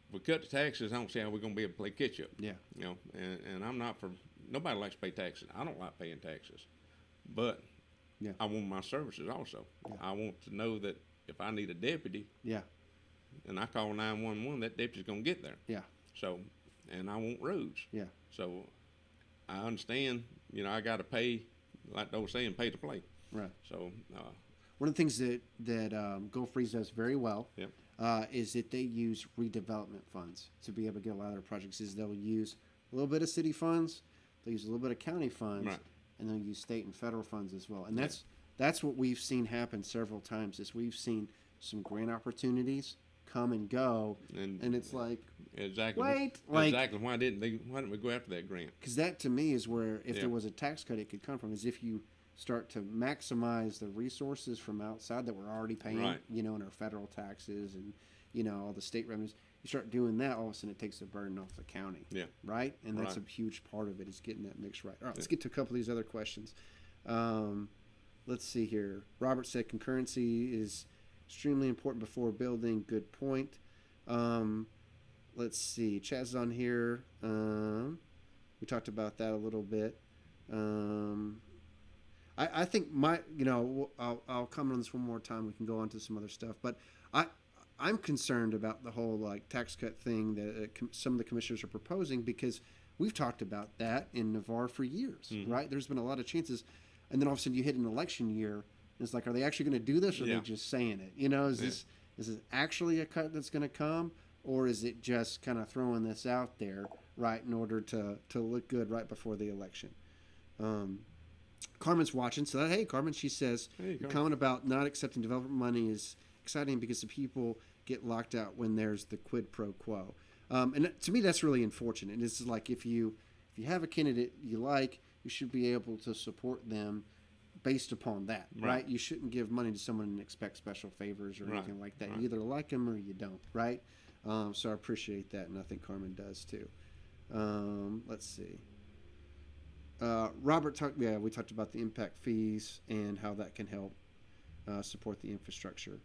If we cut the taxes, I don't see how we're going to be able to play catch up. Yeah. And I'm not for. Nobody likes to pay taxes. I don't like paying taxes, but I want my services also. I want to know that if I need a deputy, and I call 911, that deputy's gonna get there. Yeah. So, and I want roads. Yeah. So, I understand. I got to pay, like they were saying, pay to play. Right. So. one of the things that Gulf Breeze does very well Yep. is that they use redevelopment funds to be able to get a lot of their projects. Is they'll use a little bit of city funds, they'll use a little bit of county funds, Right. and they'll use state and federal funds as well. And that's what we've seen happen several times. Is we've seen some grant opportunities come and go, and it's like, Exactly. wait, like, exactly. Why didn't we go after that grant? because that to me is where if Yeah. there was a tax cut, it could come from. Is if you start to maximize the resources from outside that we're already paying, Right. in our federal taxes and all the state revenues. You start doing that, all of a sudden it takes the burden off the county. Yeah. Right, and that's Right. a huge part of it is getting that mix right. All right, let's get to a couple of these other questions. Let's see here. Robert said concurrency is extremely important before building. Good point. Let's see. Chaz is on here. We talked about that a little bit. I think I'll comment on this one more time. We can go on to some other stuff, but I'm concerned about the whole like tax cut thing that some of the commissioners are proposing, because we've talked about that in Navarre for years, right? There's been a lot of chances, and then all of a sudden you hit an election year, and it's like, are they actually going to do this, or are Yeah. they just saying it? Is this actually a cut that's going to come, or is it just kind of throwing this out there, right, in order to look good right before the election? Carmen's watching, so hey, Carmen, she says, Hey, your comment about not accepting development money is exciting because the people get locked out when there's the quid pro quo. And to me, that's really unfortunate. It's like if you have a candidate you like, you should be able to support them based upon that, right? You shouldn't give money to someone and expect special favors or anything like that. You either like them or you don't, right? So I appreciate that, and I think Carmen does too. Let's see. Robert we talked about the impact fees and how that can help support the infrastructure.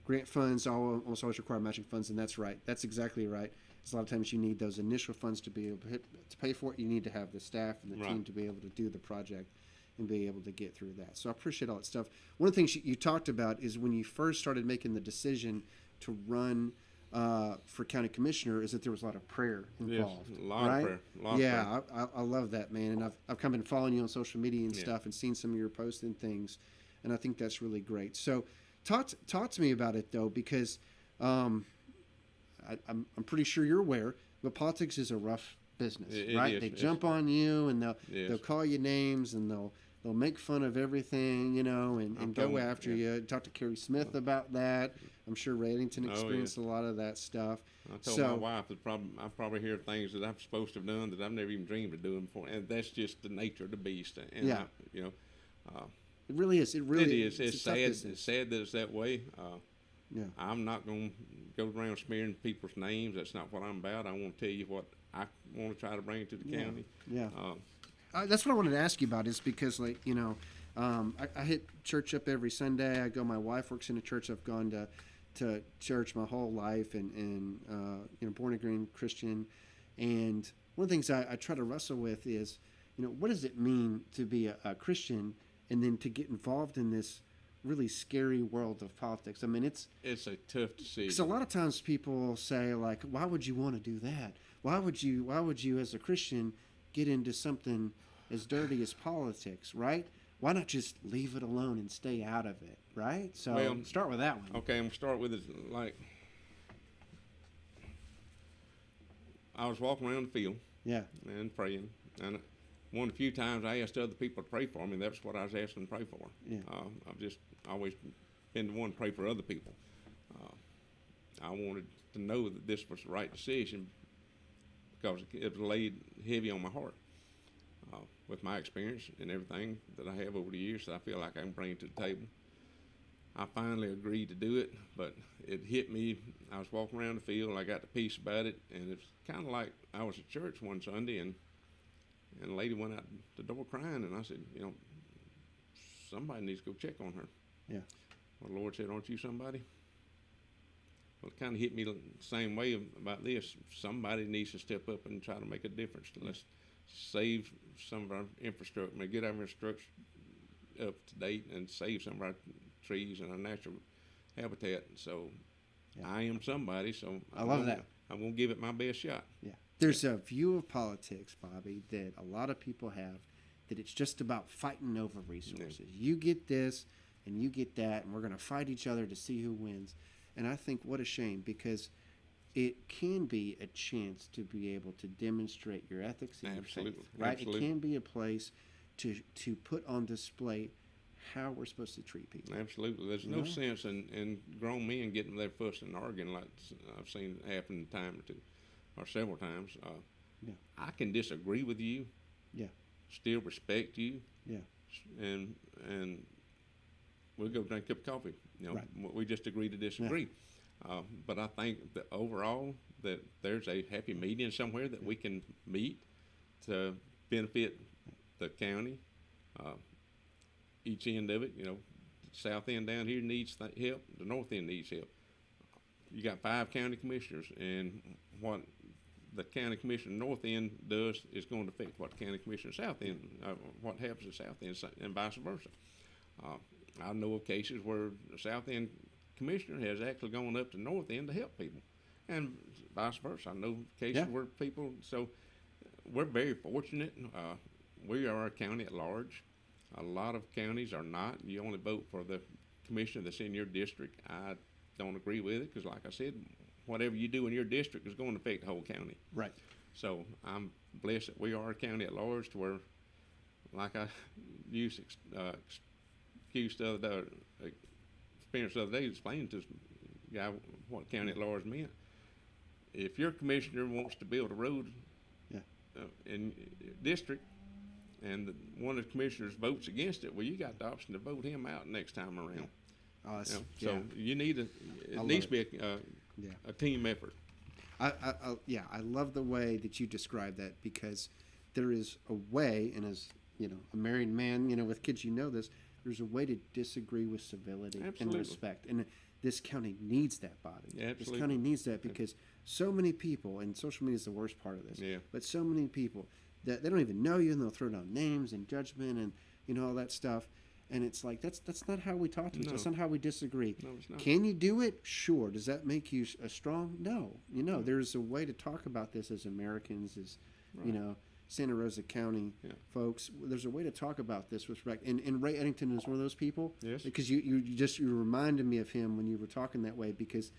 Grant funds almost always require matching funds, and that's right. That's exactly right. It's a lot of times you need those initial funds to be able to pay for it. You need to have the staff and the team to be able to do the project and be able to get through that. So I appreciate all that stuff. One of the things you talked about is when you first started making the decision to run for county commissioner, is that there was a lot of prayer involved. Yes, a lot of prayer. I love that, man. And I've kind of been following you on social media and stuff, and seen some of your posts and things, and I think that's really great. So talk to me about it, though, because I'm pretty sure you're aware, but politics is a rough business, right? They jump on you, and they'll call you names, and they'll make fun of everything, and go after you. Talk to Kerry Smith about that. I'm sure Reddington experienced a lot of that stuff. I told my wife that I probably hear things that I'm supposed to have done that I've never even dreamed of doing before, and that's just the nature of the beast. And it really is. It really is. It's sad. It's sad that it's that way. I'm not going to go around smearing people's names. That's not what I'm about. I want to tell you what I want to try to bring to the county. That's what I wanted to ask you about, is because, like, I hit church up every Sunday. I go. My wife works in a church. I've gone to church my whole life, and born again Christian. And one of the things I try to wrestle with is, what does it mean to be a Christian, and then to get involved in this really scary world of politics? I mean, it's a tough decision. Because a lot of times people say, like, why would you want to do that? Why would you as a Christian get into something as dirty as politics, right? Why not just leave it alone and stay out of it, right? So start with that one. Okay, I'm going to start with it. Like, I was walking around the field and praying, and one of the few times I asked other people to pray for me, that's what I was asking them to pray for. I've just always been the one to pray for other people. I wanted to know that this was the right decision because it was laid heavy on my heart. With my experience and everything that I have over the years that I feel like I can bring to the table, I finally agreed to do it, but it hit me. I was walking around the field, I got the peace about it, and it's kind of like I was at church one Sunday, and a lady went out the door crying, and I said, somebody needs to go check on her. Yeah. Well, the Lord said, aren't you somebody? Well, it kind of hit me the same way about this. Somebody needs to step up and try to make a difference. Let's save some of our infrastructure, get our infrastructure up to date, and save some of our trees and our natural habitat. So I am somebody, so I love that. I'm going to give it my best shot. Yeah. There's a view of politics, Bobby, that a lot of people have, that it's just about fighting over resources. You get this and you get that, and we're going to fight each other to see who wins. And I think what a shame, because it can be a chance to be able to demonstrate your ethics and your faith, right? Absolutely. It can be a place to put on display how we're supposed to treat people. Absolutely. There's no sense in grown men getting their fussing and arguing like I've seen happen a time or two, or several times. I can disagree with you. Yeah. Still respect you. Yeah. And we'll go drink a cup of coffee. Right. We just agree to disagree. Yeah. But I think that overall that there's a happy medium somewhere that we can meet to benefit the county. Each end of it, the south end down here needs help. The north end needs help. You got 5 county commissioners, and what the county commissioner north end does is going to affect what the county commissioner south end, what happens at south end, and vice versa. I know of cases where the south end commissioner has actually gone up to north end to help people, and vice versa. I know cases where people. So we're very fortunate. We are a county at large. A lot of counties are not. You only vote for the commissioner that's in your district. I don't agree with it because, like I said, whatever you do in your district is going to affect the whole county. Right. So I'm blessed that we are a county at large, to where, like I used experience the other day, explaining to the guy what county at large meant. If your commissioner wants to build a road in district, and one of the commissioners votes against it, well, you got the option to vote him out next time around. So you need it needs to be a team effort. I love the way that you describe that, because there is a way, and as a married man, with kids, this, there's a way to disagree with civility and respect, and this county needs that, Bobby. Yeah, absolutely. This county needs that, because so many people, and social media is the worst part of this. Yeah. But so many people that they don't even know you, and they'll throw down names and judgment and all that stuff. And it's like, that's not how we talk to each other. That's not how we disagree. No, it's not. Can you do it? Sure. Does that make you strong? No. There's a way to talk about this as Americans, as Santa Rosa County folks. There's a way to talk about this with respect. And Ray Eddington is one of those people. Yes. Because you reminded me of him when you were talking that way, because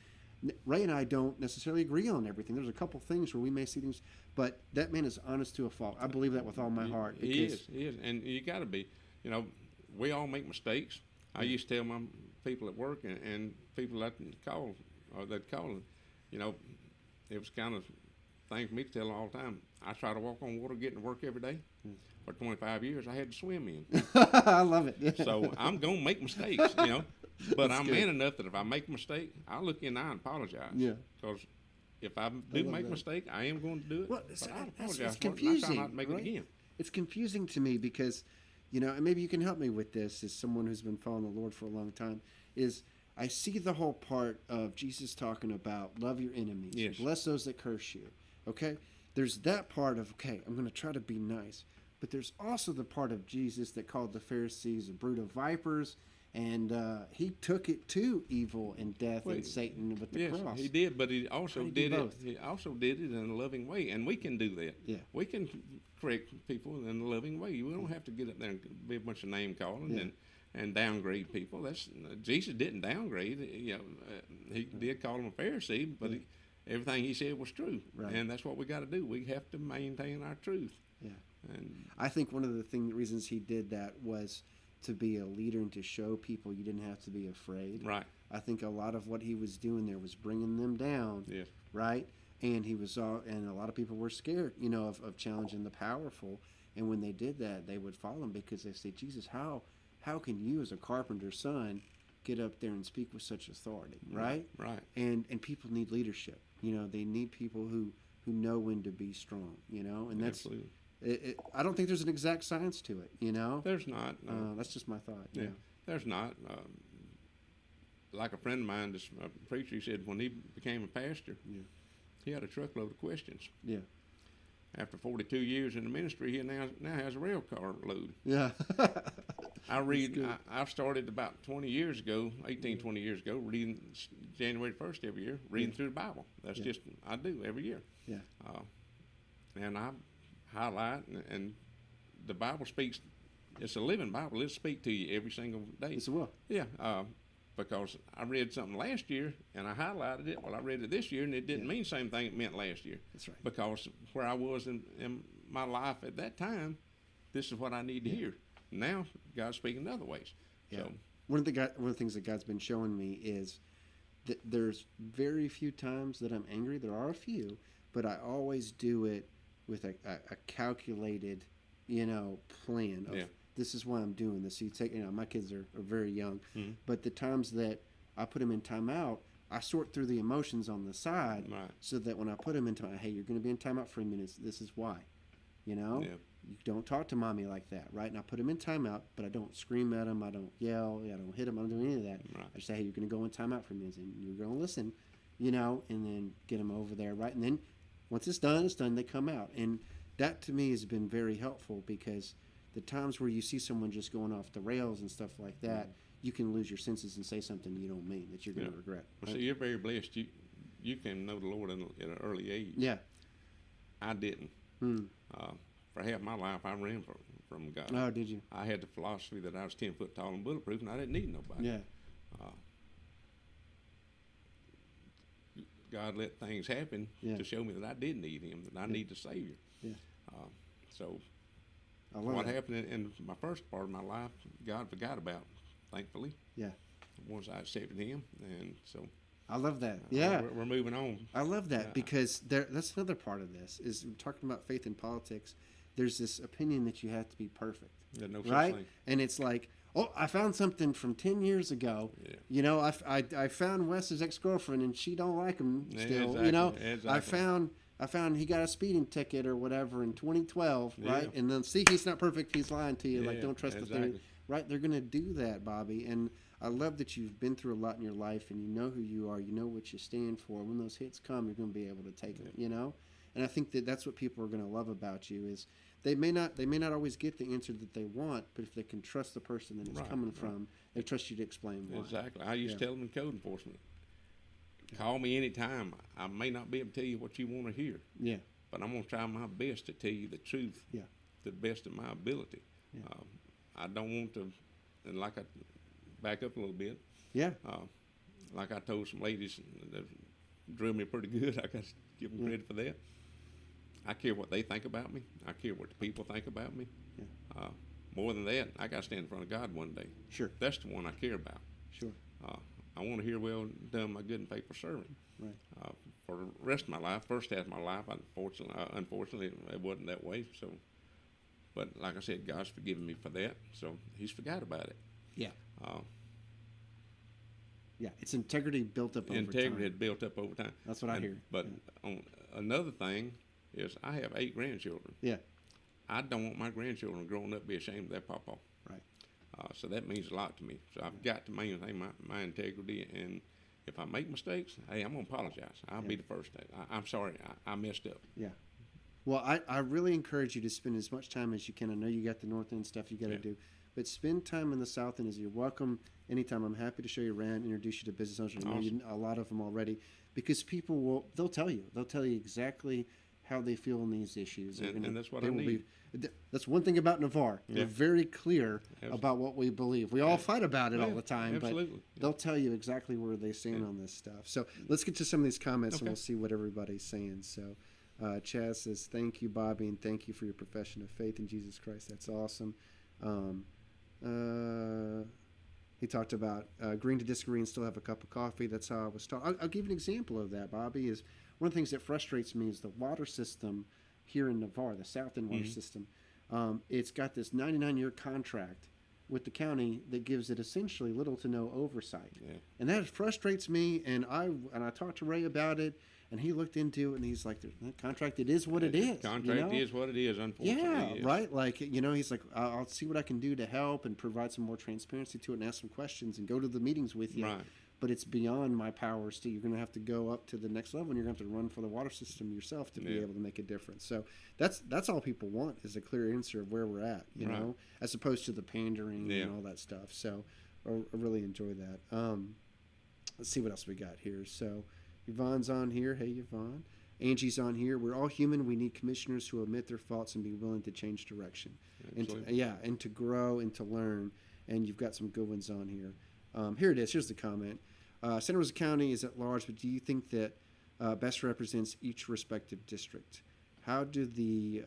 Ray and I don't necessarily agree on everything. There's a couple things where we may see things, but that man is honest to a fault. I believe that with all my heart. He is, and you got to be. We all make mistakes. I used to tell my people at work and people that call, it was kind of thing for me to tell them all the time. I try to walk on water getting to work every day. For 25 years, I had to swim in. I love it. So I'm going to make mistakes, But I'm man enough that if I make a mistake, I'll look in the eye and apologize. Yeah. Because if I do make a mistake, I am going to do it. Well, but I'll apologize. It's confusing. I try not to make it again. It's confusing to me because, and maybe you can help me with this as someone who's been following the Lord for a long time, is I see the whole part of Jesus talking about love your enemies, bless those that curse you. Okay? There's that part of, okay, I'm going to try to be nice. But there's also the part of Jesus that called the Pharisees a brood of vipers, and he took it to evil and death and Satan with the cross. He did, but he also did it. He also did it in a loving way, and we can do that. Yeah, we can correct people in a loving way. We don't have to get up there and be a bunch of name calling and downgrade people. That's Jesus didn't downgrade. He did call him a Pharisee, but everything he said was true, and that's what we got to do. We have to maintain our truth. Yeah, and I think one of the reasons he did that was to be a leader and to show people you didn't have to be afraid. Right. I think a lot of what he was doing there was bringing them down. Yes. Right. And he was, and a lot of people were scared, of challenging the powerful. And when they did that, they would follow him because they say, Jesus, how can you as a carpenter's son get up there and speak with such authority? Right. Right. And people need leadership. They need people who know when to be strong. And that's. Absolutely. I don't think there's an exact science to it, There's not. That's just my thought. Yeah, there's not. Like a friend of mine, this preacher, he said when he became a pastor, he had a truckload of questions. Yeah. After 42 years in the ministry, he now has a rail car load. Yeah. I started about 20 years ago, 20 years ago, reading January 1st every year, reading through the Bible. That's just, I do every year. Yeah. And I highlight and the Bible speaks. It's a living Bible. It'll speak to you every single day. Yes, it will. Yeah, because I read something last year and I highlighted it. Well, I read it this year and it didn't mean the same thing it meant last year. That's right. Because where I was in my life at that time, this is what I need to hear. Now, God's speaking in other ways. Yeah. So, one of the things that God's been showing me is that there's very few times that I'm angry. There are a few, but I always do it with a calculated, plan of this is why I'm doing this. So you take, my kids are very young, but the times that I put them in timeout, I sort through the emotions on the side, so that when I put them in timeout, hey, you're going to be in timeout for a minute. This is why, you don't talk to mommy like that, right? And I put them in timeout, but I don't scream at them. I don't yell. I don't hit them. I don't do any of that. I just say, hey, you're going to go in timeout for a minute, and you're going to listen, and then get them over there, right? And then once it's done, they come out. And that to me has been very helpful, because the times where you see someone just going off the rails and stuff like that, you can lose your senses and say something you don't mean that you're going to regret. Right? So you're very blessed. You can know the Lord at an early age. Yeah. I didn't. For half my life, I ran from God. Oh, did you? I had the philosophy that I was 10 foot tall and bulletproof, and I didn't need nobody. Yeah. God let things happen to show me that I did need Him, that I need the Savior. Yeah. So what happened in my first part of my life, God forgot about, thankfully. Yeah. Once I accepted Him, and so. I love that. Yeah. We're moving on. I love that, because that's another part of this, is we're talking about faith in politics. There's this opinion that you have to be perfect. Yeah, no such right? thing. And it's like, oh, I found something from 10 years ago. Yeah. I found Wes's ex-girlfriend and she don't like him still. Exactly. I found he got a speeding ticket or whatever in 2012, right? And then see, he's not perfect. He's lying to you. Like, don't trust the thing. Right? They're going to do that, Bobby. And I love that you've been through a lot in your life and you know who you are. You know what you stand for. When those hits come, you're going to be able to take them, And I think that's what people are going to love about you, is they may not always get the answer that they want, but if they can trust the person that it's coming from, they trust you to explain why. Exactly. I used to tell them in code enforcement, call me anytime. I may not be able to tell you what you want to hear. Yeah. But I'm going to try my best to tell you the truth. Yeah. To the best of my ability. Yeah. I don't want to, and like I back up a little bit. Yeah. Like I told some ladies that drew me pretty good. I got to give them credit for that. I care what they think about me. I care what the people think about me. Yeah. More than that, I got to stand in front of God one day. Sure. That's the one I care about. Sure. I want to hear, well done, my good and faithful servant. Right. For the rest of my life, first half of my life, unfortunately, it wasn't that way. So, but like I said, God's forgiven me for that. So He's forgot about it. Yeah. Yeah, it's integrity built up over time. Integrity had built up over time. That's what I hear. But on another thing is, I have 8 grandchildren. Yeah. I don't want my grandchildren growing up to be ashamed of their papa. Right. So that means a lot to me. So I've got to maintain my integrity, and if I make mistakes, hey, I'm going to apologize. I'll be the first. I'm sorry. I messed up. Yeah. Well, I really encourage you to spend as much time as you can. I know you got the North End stuff you got to do, but spend time in the South End. As you're welcome anytime. I'm happy to show you around, introduce you to business owners. I know you know a lot of them already, because people they'll tell you exactly how they feel in these issues. And that's what I need. That's one thing about Navarre. We're very clear about what we believe. We all fight about it all the time, but they'll tell you exactly where they stand on this stuff. So let's get to some of these comments, and we'll see what everybody's saying. So Chaz says, thank you, Bobby, and thank you for your profession of faith in Jesus Christ. That's awesome. He talked about agreeing to disagree and still have a cup of coffee. That's how I was taught. I'll give you an example of that, Bobby. Is one of the things that frustrates me is the water system here in Navarre, the South End water system. It's got this 99-year contract with the county that gives it essentially little to no oversight. Yeah. And that frustrates me, and I talked to Ray about it, and he looked into it, and he's like, that contract, it is what it is. Contract is what it is, unfortunately. Yeah, right? Like, he's like, I'll see what I can do to help and provide some more transparency to it and ask some questions and go to the meetings with you. Right. But it's beyond my powers. You're going to have to go up to the next level, and you're going to have to run for the water system yourself to be able to make a difference. So that's all people want, is a clear answer of where we're at, you know, as opposed to the pandering and all that stuff. So I really enjoy that. Let's see what else we got here. So Yvonne's on here. Hey, Yvonne. Angie's on here. We're all human. We need commissioners who admit their faults and be willing to change direction. Absolutely. And to grow and to learn. And you've got some good ones on here. Here it is. Here's the comment. Santa Rosa County is at large, but do you think that best represents each respective district? How do the,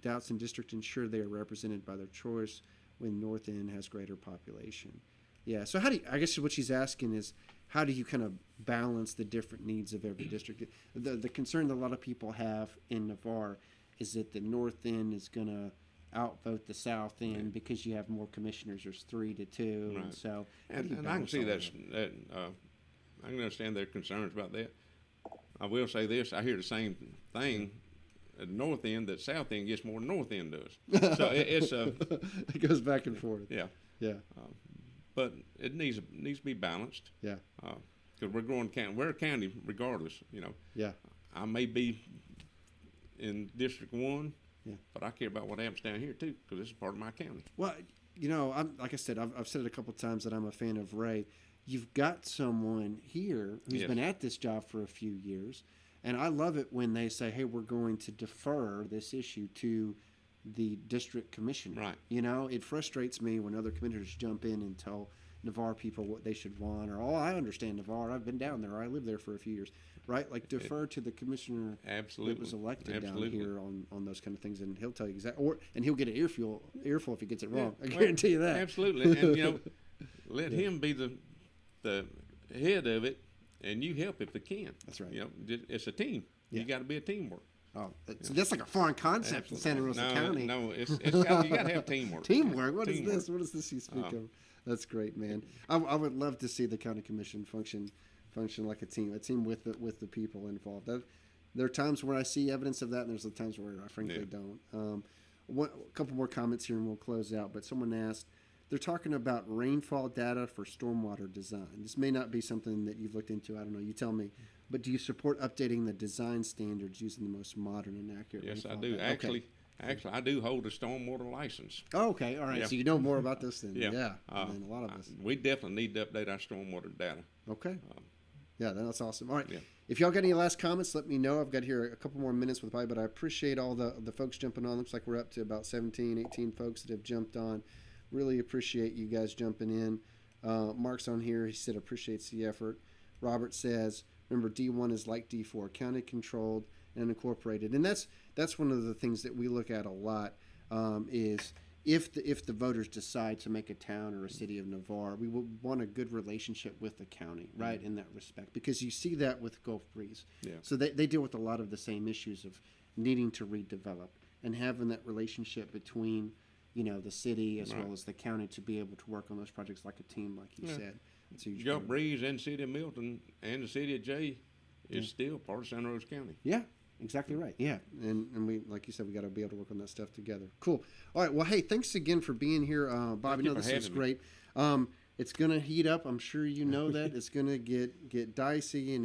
Doubtson District ensure they are represented by their choice when North End has greater population? Yeah, so I guess what she's asking is, how do you kind of balance the different needs of every district? The concern that a lot of people have in Navarre is that the North End is going to outvote the South End because you have more commissioners. There's 3-2, Right. and so And I can see that. I can understand their concerns about that. I will say this: I hear the same thing at the North End that South End gets more than North End does. So it's it goes back and forth. yeah, Yeah, but it needs to be balanced. yeah, Because we're a county regardless. yeah. I may be in District 1, Yeah. but I care about what happens down here too, because this is part of my county. Well, like I said, I've said it a couple of times that I'm a fan of Ray. You've got someone here who's Yes. been at this job for a few years, and I love it when they say, "Hey, we're going to defer this issue to the district commissioner." Right. It frustrates me when other commissioners jump in and tell Navarre people what they should want, or, "Oh, I understand Navarre. I've been down there. Or I lived there for a few years." Right? Like defer to the commissioner Absolutely. that was elected Absolutely. down here on those kind of things, and he'll tell you exactly, and he'll get an earful if he gets it wrong. I Well, guarantee you that. Absolutely, and let him be the head of it, and you help if they can. That's right. It's a team. Yeah. You got to be a teamwork. Oh, so that's like a foreign concept in Santa Rosa County. No, you got to have teamwork. Teamwork. What is Teamwork. this? What is this you speak of? That's great, man. I would love to see the county commission function like a team with the people involved. There are times where I see evidence of that, and there's times where I frankly don't. A couple more comments here, and we'll close out. But someone asked, they're talking about rainfall data for stormwater design. This may not be something that you've looked into. I don't know. You tell me. But do you support updating the design standards using the most modern and accurate? Yes, I rainfall do. data? Actually, I do hold a stormwater license. Oh, okay. All right. Yeah. So you know more about this than Yeah. than a lot of us. We definitely need to update our stormwater data. Okay. Yeah, that's awesome. All right. Yeah. If y'all got any last comments, let me know. I've got here a couple more minutes with Bobby, but I appreciate all the folks jumping on. Looks like we're up to about 17, 18 folks that have jumped on. Really appreciate you guys jumping in. Mark's on here. He said appreciates the effort. Robert says, remember, D1 is like D4, county controlled and incorporated. And that's one of the things that we look at a lot is if the voters decide to make a town or a city of Navarre, we will want a good relationship with the county, right, in that respect. Because you see that with Gulf Breeze. Yeah. So they deal with a lot of the same issues of needing to redevelop and having that relationship between, the city as well as the county to be able to work on those projects like a team, like you said. It's a huge Gulf part. Breeze and the city of Milton and the city of Jay is still part of Santa Rosa County. Yeah, exactly right. Yeah, and we, like you said, we got to be able to work on that stuff together. Cool. All right. Well, hey, thanks again for being here, Bobby. Thank you No, for this is having me. great. It's gonna heat up. I'm sure you know that. It's gonna get dicey, and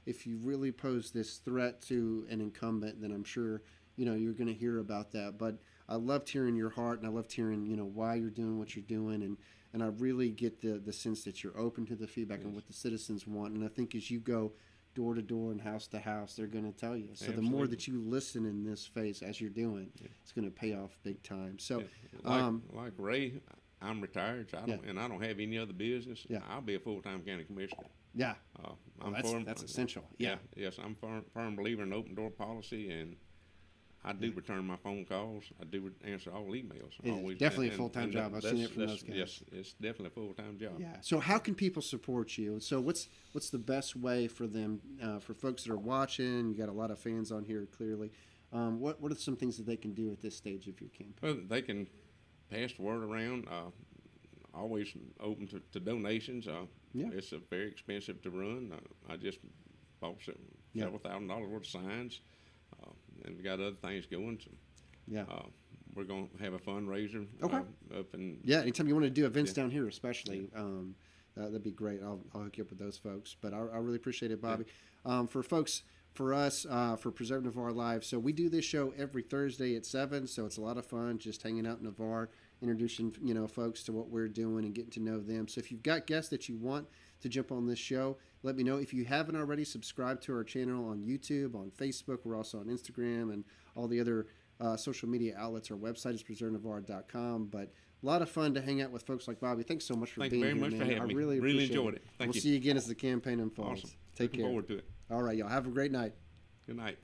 if you really pose this threat to an incumbent, then I'm sure you're gonna hear about that. But I loved hearing your heart, and I loved hearing why you're doing what you're doing, and I really get the sense that you're open to the feedback and what the citizens want. And I think as you go door to door and house to house, they're going to tell you. So the more that you listen in this phase as you're doing, it's going to pay off big time. So, Like Ray, I'm retired, so I don't have any other business. Yeah. I'll be a full-time county commissioner. yeah, I'm that's essential. Yeah. Yes, I'm firm believer in open door policy, and I do return my phone calls. I do answer all emails. It is definitely a full-time job. I've seen it from those guys. Yes, it's definitely a full-time job. Yeah. So how can people support you? So what's the best way for them, for folks that are watching? You got a lot of fans on here, clearly. What are some things that they can do at this stage of your campaign? Well, they can pass the word around. Always open to donations. It's very expensive to run. I just bought several $1,000s worth of signs, and we got other things going. So, we're going to have a fundraiser. Okay. Up in Anytime you want to do events down here, especially, that'd be great. I'll hook you up with those folks. But I really appreciate it, Bobby. For folks. For us, for Preserve Navarre Live, so we do this show every Thursday at 7, so it's a lot of fun just hanging out in Navarre, introducing folks to what we're doing and getting to know them. So if you've got guests that you want to jump on this show. Let me know. If you haven't already, subscribe to our channel on YouTube, on Facebook. We're also on Instagram and all the other social media outlets. Our website is preservenavarre.com. But a lot of fun to hang out with folks like Bobby. Thanks so much for being here, man. Thank you very much for having me. I really enjoyed it. Thank you. We'll see you again as the campaign unfolds. Awesome. Take care. Looking forward to it. All right, y'all. Have a great night. Good night.